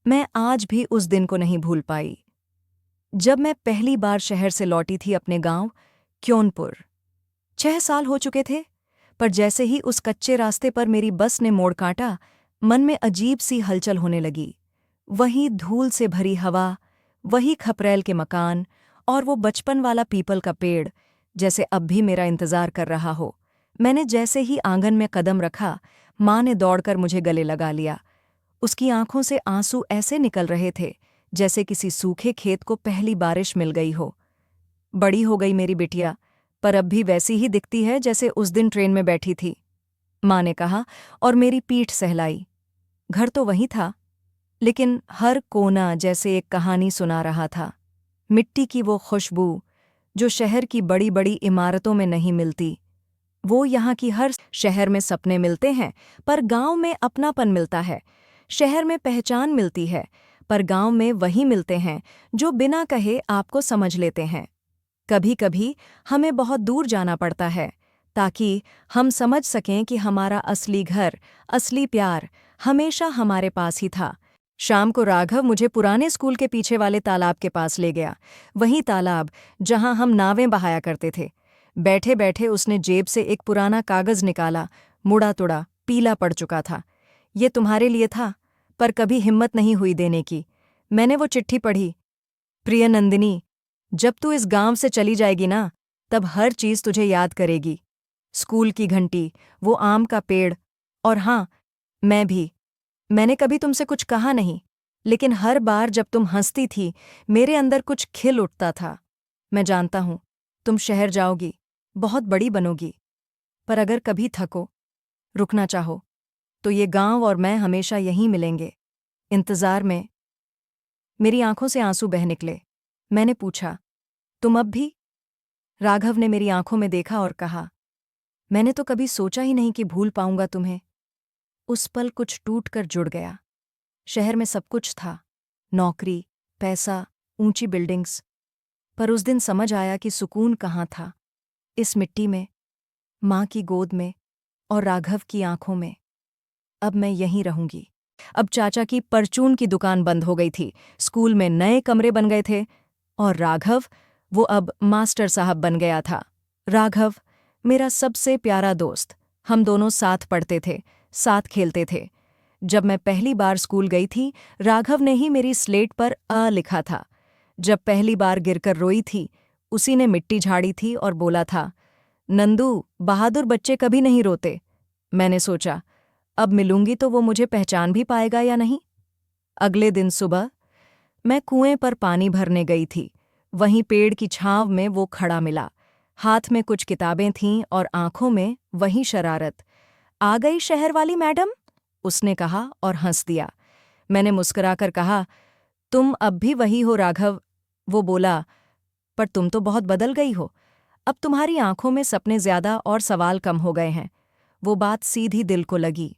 मैं आज भी उस दिन को नहीं भूल पाई जब मैं पहली बार शहर से लौटी थी अपने गांव क्योंपुर। 6 साल हो चुके थे, पर जैसे ही उस कच्चे रास्ते पर मेरी बस ने मोड़ काटा, मन में अजीब सी हलचल होने लगी। वही धूल से भरी हवा, वही खपरेल के मकान और वो बचपन वाला पीपल का पेड़, जैसे अब भी मेरा इंतजार कर रहा हो। मैंने जैसे ही आंगन में कदम रखा, माँ ने दौड़कर मुझे गले लगा लिया। उसकी आंखों से आंसू ऐसे निकल रहे थे जैसे किसी सूखे खेत को पहली बारिश मिल गई हो। बड़ी हो गई मेरी बिटिया, पर अब भी वैसी ही दिखती है जैसे उस दिन ट्रेन में बैठी थी, माँ ने कहा और मेरी पीठ सहलाई। घर तो वही था, लेकिन हर कोना जैसे एक कहानी सुना रहा था। मिट्टी की वो खुशबू जो शहर की बड़ी बड़ी इमारतों में नहीं मिलती, वो यहाँ की हर शहर में सपने मिलते हैं, पर गांव में अपनापन मिलता है। शहर में पहचान मिलती है, पर गांव में वही मिलते हैं जो बिना कहे आपको समझ लेते हैं। कभी कभी हमें बहुत दूर जाना पड़ता है ताकि हम समझ सकें कि हमारा असली घर, असली प्यार हमेशा हमारे पास ही था। शाम को राघव मुझे पुराने स्कूल के पीछे वाले तालाब के पास ले गया, वही तालाब जहां हम नावें बहाया करते थे। बैठे बैठे उसने जेब से एक पुराना कागज निकाला, मुड़ा तुड़ा पीला पड़ चुका था। ये तुम्हारे लिए था, पर कभी हिम्मत नहीं हुई देने की। मैंने वो चिट्ठी पढ़ी। प्रिय नंदिनी, जब तू इस गांव से चली जाएगी ना, तब हर चीज तुझे याद करेगी। स्कूल की घंटी, वो आम का पेड़, और हाँ, मैं भी। मैंने कभी तुमसे कुछ कहा नहीं, लेकिन हर बार जब तुम हंसती थी, मेरे अंदर कुछ खिल उठता था। मैं जानता हूं, तुम शहर जाओगी, बहुत बड़ी बनोगी, पर अगर कभी थको, रुकना चाहो, तो ये गांव और मैं हमेशा यहीं मिलेंगे, इंतजार में। मेरी आंखों से आंसू बह निकले। मैंने पूछा, तुम अब भी? राघव ने मेरी आंखों में देखा और कहा, मैंने तो कभी सोचा ही नहीं कि भूल पाऊंगा तुम्हें। उस पल कुछ टूट कर जुड़ गया। शहर में सब कुछ था, नौकरी, पैसा, ऊंची बिल्डिंग्स, पर उस दिन समझ आया कि सुकून कहाँ था। इस मिट्टी में, माँ की गोद में और राघव की आंखों में। अब मैं यहीं रहूंगी। अब चाचा की परचून की दुकान बंद हो गई थी, स्कूल में नए कमरे बन गए थे, और राघव, वो अब मास्टर साहब बन गया था। राघव मेरा सबसे प्यारा दोस्त। हम दोनों साथ पढ़ते थे, साथ खेलते थे। जब मैं पहली बार स्कूल गई थी, राघव ने ही मेरी स्लेट पर अ लिखा था। जब पहली बार गिरकर रोई थी, उसी ने मिट्टी झाड़ी थी और बोला था, नंदू, बहादुर बच्चे कभी नहीं रोते। मैंने सोचा, अब मिलूंगी तो वो मुझे पहचान भी पाएगा या नहीं। अगले दिन सुबह मैं कुएं पर पानी भरने गई थी। वहीं पेड़ की छांव में वो खड़ा मिला। हाथ में कुछ किताबें थीं और आंखों में वही शरारत। आ गई शहर वाली मैडम, उसने कहा और हंस दिया। मैंने मुस्कुराकर कहा, तुम अब भी वही हो राघव। वो बोला, पर तुम तो बहुत बदल गई हो। अब तुम्हारी आंखों में सपने ज्यादा और सवाल कम हो गए हैं। वो बात सीधी दिल को लगी।